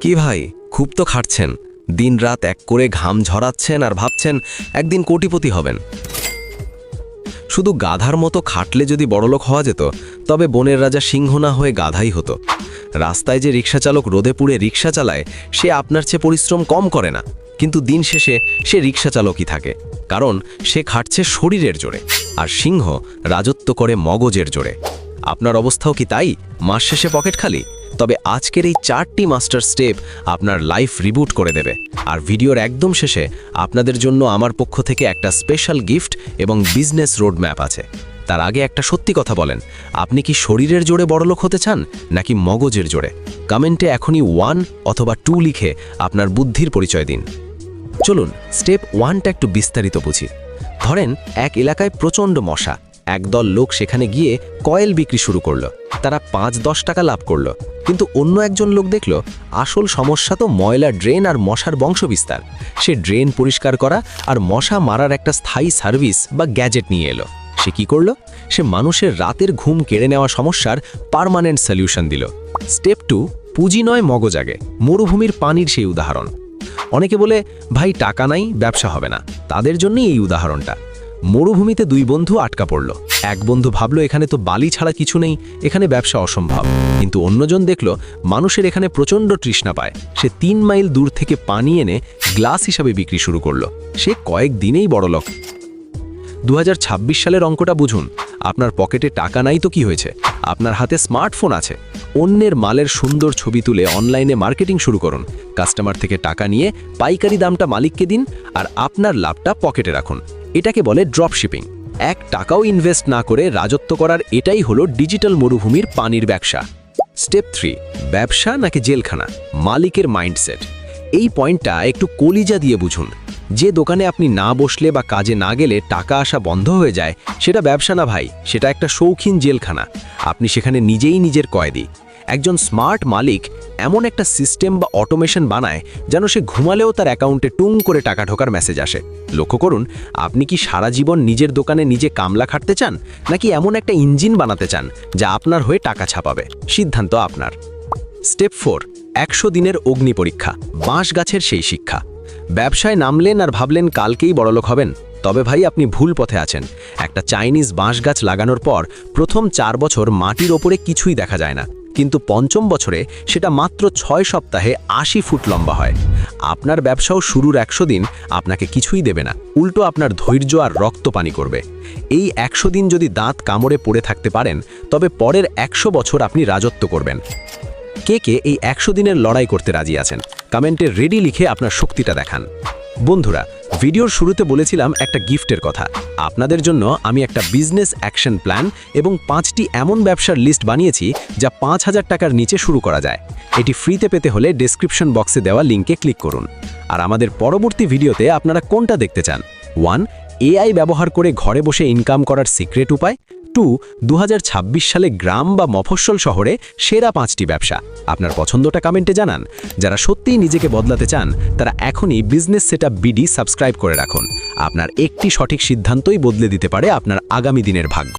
কি ভাই, খুব তো খাটছেন, দিনরাত এক করে ঘাম ঝরাচ্ছেন আর ভাবছেন একদিন কোটিপতি হবেন। শুধু গাধার মতো খাটলে যদি বড়লোক হওয়া যেত, তবে বনের রাজা সিংহ না হয়ে গাধাই হতো। রাস্তায় যে রিক্সাচালক রোদে পুড়ে রিক্সা চালায়, সে আপনার চেয়ে পরিশ্রম কম করে না, কিন্তু দিন শেষে সে রিক্সাচালকই থাকে, কারণ সে খাটছে শরীরের জোরে, আর সিংহ রাজত্ব করে মগজের জোরে। আপনার অবস্থাও কি তাই? মাস শেষে পকেট খালি? তবে আজকের এই 4টি মাস্টার স্টেপ আপনার লাইফ রিবুট করে দেবে। আর ভিডিওর একদম শেষে আপনাদের জন্য আমার পক্ষ থেকে একটা স্পেশাল গিফট এবং বিজনেস রোড ম্যাপ আছে। তার আগে একটা সত্যি কথা বলেন, আপনি কি শরীরের জোরে বড়লোক হতে চান নাকি মগজের জোরে? কমেন্টে এখনই 1 অথবা 2 লিখে আপনার বুদ্ধির পরিচয় দিন। চলুন স্টেপ 1টা একটু বিস্তারিত বুঝি। ধরেন এক এলাকায় প্রচণ্ড মশা। একদল লোক সেখানে গিয়ে কয়েল বিক্রি শুরু করলো। তারা 5-10 টাকা লাভ করলো, কিন্তু অন্য একজন লোক দেখল আসল সমস্যা তো ময়লা ড্রেন আর মশার বংশবিস্তার। সে ড্রেন পরিষ্কার করা আর মশা মারার একটা স্থায়ী সার্ভিস বা গ্যাজেট নিয়ে এলো। সে কি করলো? সে মানুষের রাতের ঘুম কেড়ে নেওয়া সমস্যার পার্মানেন্ট সলিউশন দিল। স্টেপ 2, পুঁজি নয় মগজ আগে। মরুভূমির পানির সেই উদাহরণ। অনেকে বলে, ভাই টাকা নাই, ব্যবসা হবে না। তাদের জন্যই এই উদাহরণটা। মরুভূমিতে 2 বন্ধু আটকা পড়ল। এক বন্ধু ভাবলো এখানে তো বালি ছাড়া কিছু নেই, এখানে ব্যবসা অসম্ভব। কিন্তু অন্যজন দেখল মানুষের এখানে প্রচণ্ড তৃষ্ণা পায়। সে 3 মাইল দূর থেকে পানি এনে গ্লাস হিসাবে বিক্রি শুরু করলো। সে কয়েক দিনেই বড়লোক। 2026 সালের অঙ্কটা বুঝুন। আপনার পকেটে টাকা নাই তো কি হয়েছে? আপনার হাতে স্মার্টফোন আছে। অন্যের মালের সুন্দর ছবি তুলে অনলাইনে মার্কেটিং শুরু করুন। কাস্টমার থেকে টাকা নিয়ে পাইকারি দামটা মালিককে দিন, আর আপনার লাভটা পকেটে রাখুন। এটাকে বলে ড্রপ শিপিং। 1 টাকাও ইনভেস্ট না করে রাজত্ব করার এটাই হলো ডিজিটাল মরুভূমির পানির ব্যবসা। স্টেপ 3, ব্যবসা নাকি জেলখানা? মালিকের মাইন্ডসেট। এই পয়েন্টটা একটু কলিজা দিয়ে বুঝুন। যে দোকানে আপনি না বসলে বা কাজে না গেলে টাকা আসা বন্ধ হয়ে যায়, সেটা ব্যবসা না ভাই, সেটা একটা শৌখিন জেলখানা। আপনি সেখানে নিজেই নিজের কয়েদি। একজন স্মার্ট মালিক এমন একটা সিস্টেম বা অটোমেশন বানায় যেন সে ঘুমালেও তার অ্যাকাউন্টে টুং করে টাকা ঢোকার মেসেজ আসে। লক্ষ্য করুন, আপনি কি সারা জীবন নিজের দোকানে নিজে কামলা খাটতে চান, নাকি এমন একটা ইঞ্জিন বানাতে চান যা আপনার হয়ে টাকা ছাপাবে? সিদ্ধান্ত আপনার। স্টেপ 4, 100 দিনের অগ্নি পরীক্ষা। বাঁশ গাছের সেই শিক্ষা। ব্যবসায় নামলেন আর ভাবলেন কালকেই বড়লোক হবেন, তবে ভাই আপনি ভুল পথে আছেন। একটা চাইনিজ বাঁশ গাছ লাগানোর পর প্রথম 4 বছর মাটির ওপরে কিছুই দেখা যায় না, কিন্তু 5ম বছরে সেটা মাত্র 6 সপ্তাহে 80 ফুট লম্বা হয়। আপনার ব্যবসাও শুরুর 100 দিন আপনাকে কিছুই দেবে না, উল্টো আপনার ধৈর্য আর রক্ত পানি করবে। এই 100 দিন যদি দাঁত কামড়ে পড়ে থাকতে পারেন, তবে পরের 100 বছর আপনি রাজত্ব করবেন। কে কে এই 100 দিনের লড়াই করতে রাজি আছেন? কমেন্টে রেডি লিখে আপনার শক্তিটা দেখান। বন্ধুরা, ভিডিওর শুরুতে বলেছিলাম একটা গিফটের কথা। আপনাদের জন্য আমি একটা বিজনেস অ্যাকশন প্ল্যান এবং 5টি এমন ব্যবসার লিস্ট বানিয়েছি যা 5000 টাকার নিচে শুরু করা যায়। এটি ফ্রিতে পেতে হলে ডেসক্রিপশন বক্সে দেওয়া লিঙ্কে ক্লিক করুন। আর আমাদের পরবর্তী ভিডিওতে আপনারা কোনটা দেখতে চান? 1, এআই ব্যবহার করে ঘরে বসে ইনকাম করার সিক্রেট উপায়। 2, 2026 সালে গ্রাম বা মফস্বল শহরে সেরা 5টি ব্যবসা। আপনার পছন্দটা কমেন্টে জানান। যারা সত্যিই নিজেকে বদলাতে চান, তারা এখনই বিজনেস সেটআপ বিডি সাবস্ক্রাইব করে রাখুন। আপনার একটি সঠিক সিদ্ধান্তই বদলে দিতে পারে আপনার আগামী দিনের ভাগ্য।